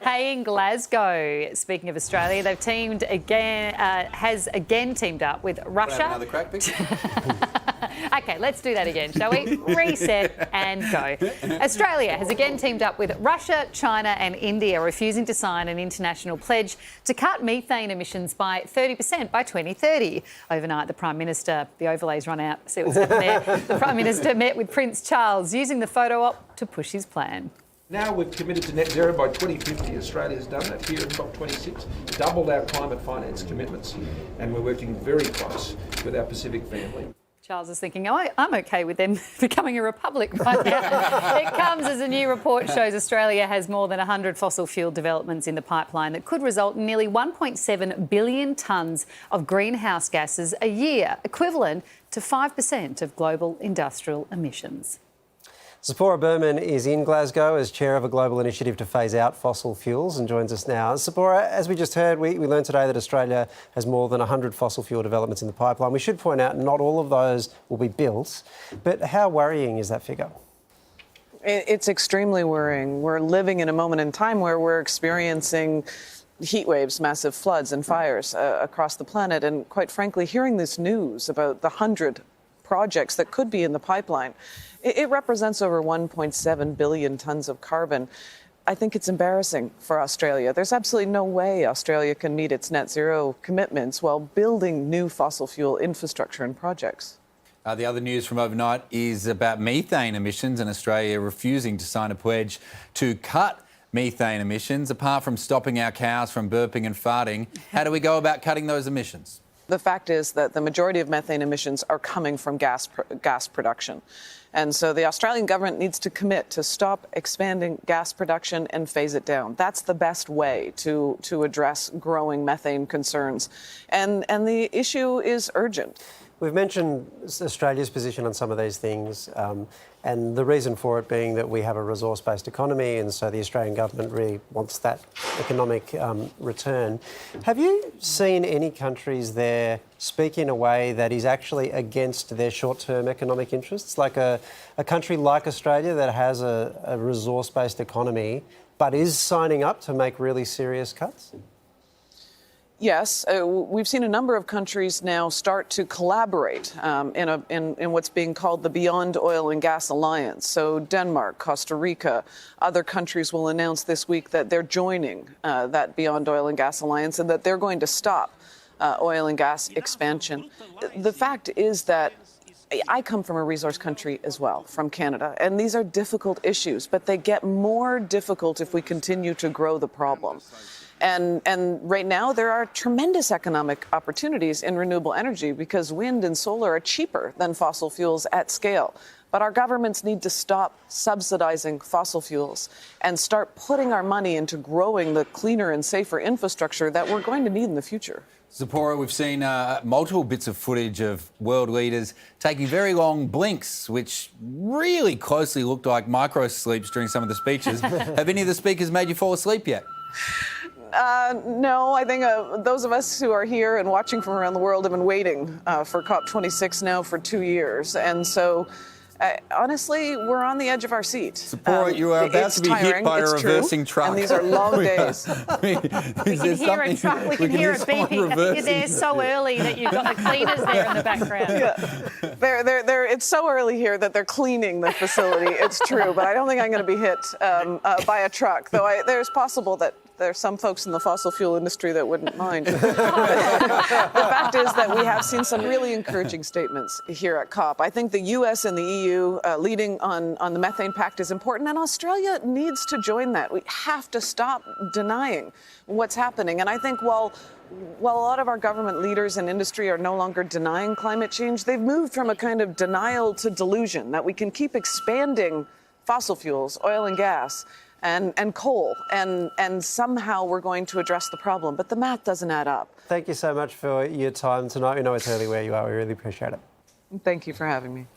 Hey, in Glasgow, speaking of Australia, they've teamed again, has again teamed up with Russia. Another crack picture. Okay, let's do that again, shall we? Reset and go. Australia has again teamed up with Russia, China and India, refusing to sign an international pledge to cut methane emissions by 30% by 2030. Overnight, the overlays run out, see what's happened there. The Prime Minister met with Prince Charles, using the photo op to push his plan. Now we've committed to net zero by 2050. Australia's done that here at COP26, doubled our climate finance commitments, and we're working very close with our Pacific family. Charles is thinking, oh, I'm okay with them becoming a republic right now. It comes as a new report shows Australia has more than 100 fossil fuel developments in the pipeline that could result in nearly 1.7 billion tonnes of greenhouse gases a year, equivalent to 5% of global industrial emissions. Tzeporah Berman is in Glasgow as chair of a global initiative to phase out fossil fuels and joins us now. Tzeporah, as we just heard, we learned today that Australia has more than 100 fossil fuel developments in the pipeline. We should point out not all of those will be built, but how worrying is that figure? It's extremely worrying. We're living in a moment in time where we're experiencing heat waves, massive floods and fires across the planet. And quite frankly, hearing this news about the 100 projects that could be in the pipeline, it represents over 1.7 billion tonnes of carbon. I think it's embarrassing for Australia. There's absolutely no way Australia can meet its net zero commitments while building new fossil fuel infrastructure and projects. The other news from overnight is about methane emissions and Australia refusing to sign a pledge to cut methane emissions. Apart from stopping our cows from burping and farting, how do we go about cutting those emissions? The fact is that the majority of methane emissions are coming from gas production. And so the Australian government needs to commit to stop expanding gas production and phase it down. That's the best way to address growing methane concerns. And the issue is urgent. We've mentioned Australia's position on some of these things, and the reason for it being that we have a resource-based economy, and so the Australian government really wants that economic return. Have you seen any countries there speak in a way that is actually against their short-term economic interests? Like a country like Australia that has a resource-based economy but is signing up to make really serious cuts? Yes, we've seen a number of countries now start to collaborate in what's being called the Beyond Oil and Gas Alliance. So Denmark, Costa Rica, other countries will announce this week that they're joining that Beyond Oil and Gas Alliance and that they're going to stop oil and gas expansion. The fact is that I come from a resource country as well, from Canada, and these are difficult issues, but they get more difficult if we continue to grow the problem. And right now, there are tremendous economic opportunities in renewable energy because wind and solar are cheaper than fossil fuels at scale. But our governments need to stop subsidizing fossil fuels and start putting our money into growing the cleaner and safer infrastructure that we're going to need in the future. Tzeporah, we've seen multiple bits of footage of world leaders taking very long blinks, which really closely looked like micro-sleeps during some of the speeches. Have any of the speakers made you fall asleep yet? No, I think those of us who are here and watching from around the world have been waiting for COP26 now for 2 years. And so, honestly, we're on the edge of our seat. Tzeporah, you are about to be hit by a reversing truck. And these are long days. We can hear a truck, we can hear it beeping. They're so early that you've got the cleaners there in the background. Yeah. It's so early here that they're cleaning the facility. It's true, but I don't think I'm going to be hit by a truck, though there's possible that there's some folks in the fossil fuel industry that wouldn't mind. The fact is that we have seen some really encouraging statements here at COP. I think the US and the EU leading on the methane pact is important, and Australia needs to join that. We have to stop denying what's happening. And I think while a lot of our government leaders and industry are no longer denying climate change, they've moved from a kind of denial to delusion that we can keep expanding fossil fuels, oil and gas, and coal, and somehow we're going to address the problem. But the math doesn't add up. Thank you so much for your time tonight. We know it's early where you are. We really appreciate it. Thank you for having me.